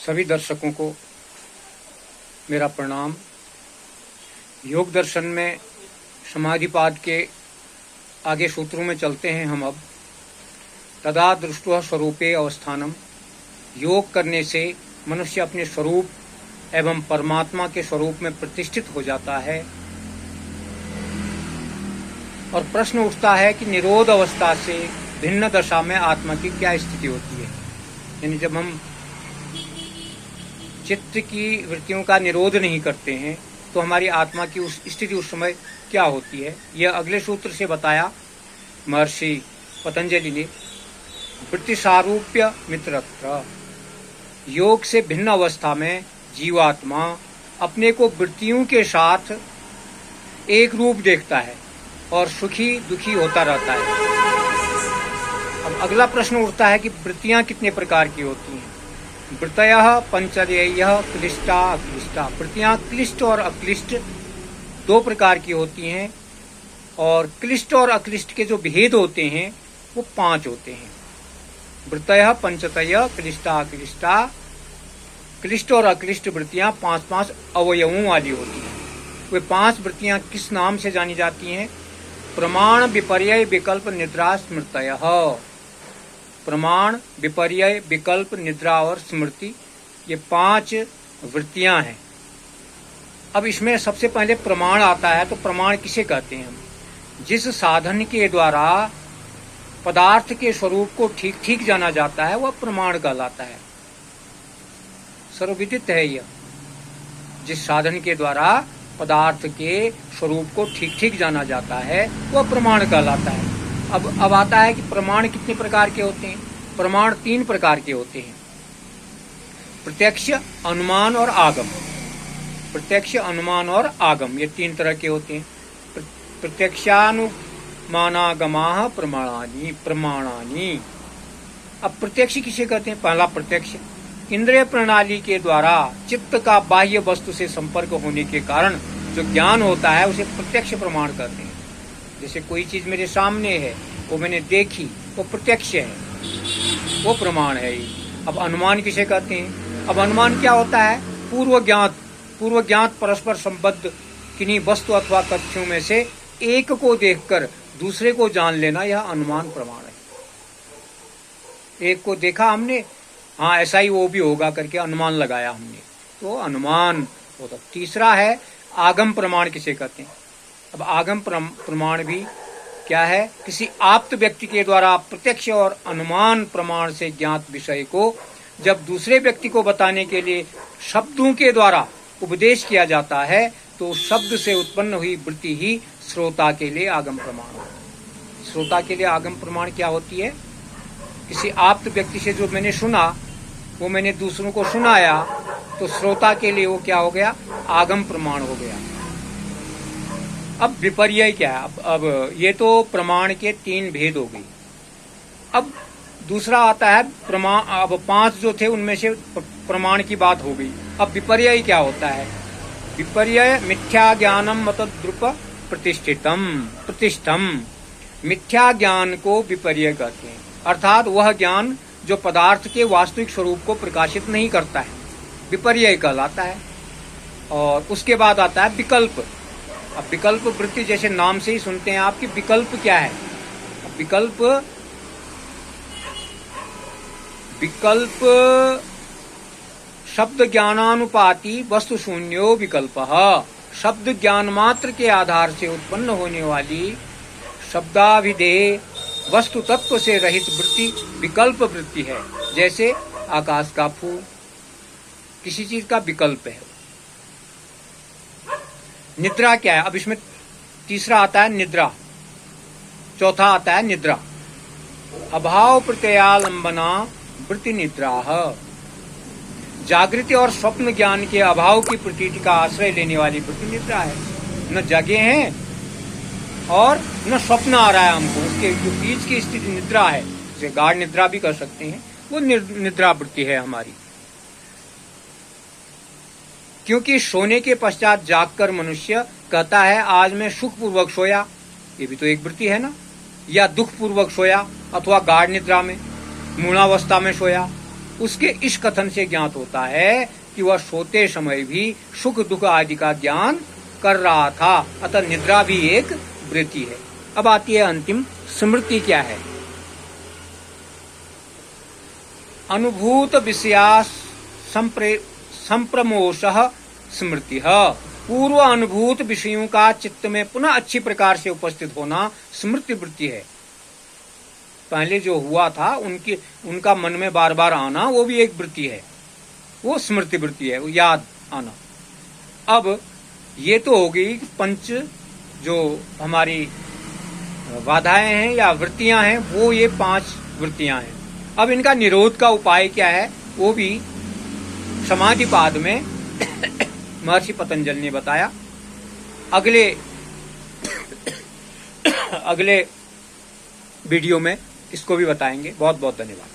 सभी दर्शकों को मेरा प्रणाम। योग दर्शन में समाधिपाद के आगे सूत्रों में चलते हैं हम अब। तदा दृष्ट्वा स्वरूपे अवस्थानम। योग करने से मनुष्य अपने स्वरूप एवं परमात्मा के स्वरूप में प्रतिष्ठित हो जाता है। और प्रश्न उठता है कि निरोध अवस्था से भिन्न दशा में आत्मा की क्या स्थिति होती है। यानी जब हम चित्त की वृत्तियों का निरोध नहीं करते हैं तो हमारी आत्मा की उस स्थिति उस समय क्या होती है, यह अगले सूत्र से बताया महर्षि पतंजलि ने। वृत्ति सारूप्य मित्रत्र। योग से भिन्न अवस्था में जीवात्मा अपने को वृत्तियों के साथ एक रूप देखता है और सुखी दुखी होता रहता है। अब अगला प्रश्न उठता है कि वृत्तियां कितने प्रकार की होती हैं। वृत्तयः पंचदेयः क्लिष्टा अक्लिष्टा। वृत्तियां क्लिष्ट और अक्लिष्ट दो प्रकार की होती हैं, और क्लिष्ट और अक्लिष्ट के जो भेद होते हैं वो 5 होते हैं। वृत्तयः पंचतयः क्लिष्टा अक्लिष्टा। क्लिष्ट और अक्लिष्ट वृत्तियां 5-5 अवयवों वाली होती हैं। वे 5 वृत्तियां किस नाम से जानी जाती हैं? प्रमाण, विपर्यय, विकल्प, निद्रा, स्मृतयः। प्रमाण, विपर्यय, विकल्प, निद्रा और स्मृति, ये 5 वृत्तियां हैं। अब इसमें सबसे पहले प्रमाण आता है। तो प्रमाण किसे कहते हैं हम? जिस साधन के द्वारा पदार्थ के स्वरूप को ठीक ठीक जाना जाता है वह प्रमाण कहलाता है। सर्वविदित है यह। जिस साधन के द्वारा पदार्थ के स्वरूप को ठीक ठीक जाना जाता है वह प्रमाण कहलाता है। अब आता है कि प्रमाण कितने प्रकार के होते हैं। प्रमाण 3 प्रकार के होते हैं। प्रत्यक्ष, अनुमान और आगम। प्रत्यक्ष, अनुमान और आगम, ये 3 तरह के होते हैं। प्रत्यक्षानुमानागमाः प्रमाणानि। अब प्रत्यक्ष किसे कहते हैं? पहला प्रत्यक्ष, इंद्रिय प्रणाली के द्वारा चित्त का बाह्य वस्तु से संपर्क होने के कारण जो ज्ञान होता है उसे प्रत्यक्ष प्रमाण कहते हैं। जैसे कोई चीज मेरे सामने है, वो मैंने देखी, वो प्रत्यक्ष है, वो प्रमाण है। अब अनुमान किसे कहते हैं? अब अनुमान क्या होता है? पूर्व ज्ञात परस्पर संबद्ध किन्हीं वस्तु अथवा तथ्यों में से एक को देखकर दूसरे को जान लेना, यह अनुमान प्रमाण है। एक को देखा हमने, हाँ ऐसा ही वो भी होगा करके अनुमान लगाया हमने, तो अनुमान होता। तीसरा है आगम प्रमाण किसे कहते हैं? अब आगम प्रमाण भी क्या है? किसी आप्त व्यक्ति के द्वारा प्रत्यक्ष और अनुमान प्रमाण से ज्ञात विषय को जब दूसरे व्यक्ति को बताने के लिए शब्दों के द्वारा उपदेश किया जाता है तो शब्द से उत्पन्न हुई वृत्ति ही श्रोता के लिए आगम प्रमाण होता है। श्रोता के लिए आगम प्रमाण क्या होती है? किसी आप्त व्यक्ति से जो मैंने सुना वो मैंने दूसरों को सुनाया, तो श्रोता के लिए वो क्या हो गया? आगम प्रमाण हो गया। अब विपर्यय क्या है? अब ये तो प्रमाण के 3 भेद हो गई। अब दूसरा आता है प्रमाण। अब 5 जो थे उनमें से प्रमाण की बात हो गई। अब विपर्यय क्या होता है? विपर्यय मिथ्या ज्ञानम मतद्रुप प्रतिष्ठम। मिथ्या ज्ञान को विपर्यय कहते हैं, अर्थात वह ज्ञान जो पदार्थ के वास्तविक स्वरूप को प्रकाशित नहीं करता है, विपर्यय कहलाता है। और उसके बाद आता है विकल्प। अब विकल्प वृत्ति, जैसे नाम से ही सुनते हैं आप कि विकल्प क्या है। विकल्प शब्द ज्ञानानुपाति वस्तु शून्यो विकल्पः। शब्द ज्ञान मात्र के आधार से उत्पन्न होने वाली शब्दाभिधेय वस्तु तत्व से रहित वृत्ति विकल्प वृत्ति है। जैसे आकाश का फूल किसी चीज का विकल्प है। निद्रा क्या है? अब इसमें तीसरा आता है निद्रा, चौथा आता है निद्रा। अभाव प्रत्ययालंबना वृत्ति निद्रा। जागृति और स्वप्न ज्ञान के अभाव की प्रतीति का आश्रय लेने वाली वृत्ति निद्रा है। न जगे हैं और न स्वप्न आ रहा है हमको, उसके जो बीच की स्थिति निद्रा है, जिसे गाढ़ निद्रा भी कर सकते हैं, वो निद्रा वृत्ति है हमारी। क्योंकि सोने के पश्चात जागकर मनुष्य कहता है आज मैं सुखपूर्वक सोया, ये भी तो एक वृत्ति है ना। या दुख पूर्वक सोया, अथवा गाढ़ निद्रा में मूढ़ावस्था में सोया, उसके इस कथन से ज्ञात होता है कि वह सोते समय भी सुख दुख आदि का ज्ञान कर रहा था, अतः निद्रा भी एक वृत्ति है। अब आती है अंतिम स्मृति क्या है। अनुभूत विषया संप्रमोषः स्मृति। पूर्व अनुभूत विषयों का चित्त में पुनः अच्छी प्रकार से उपस्थित होना स्मृति वृत्ति है। पहले जो हुआ था उनका मन में बार बार आना, वो भी एक वृत्ति है, वो स्मृति वृत्ति है, वो याद आना। अब ये तो हो गई पंच जो हमारी बाधाएं हैं या वृत्तियां हैं, वो ये 5 वृत्तियां हैं। अब इनका निरोध का उपाय क्या है, वो भी समाधिपाद में महर्षि पतंजलि ने बताया। अगले वीडियो में इसको भी बताएंगे। बहुत बहुत धन्यवाद।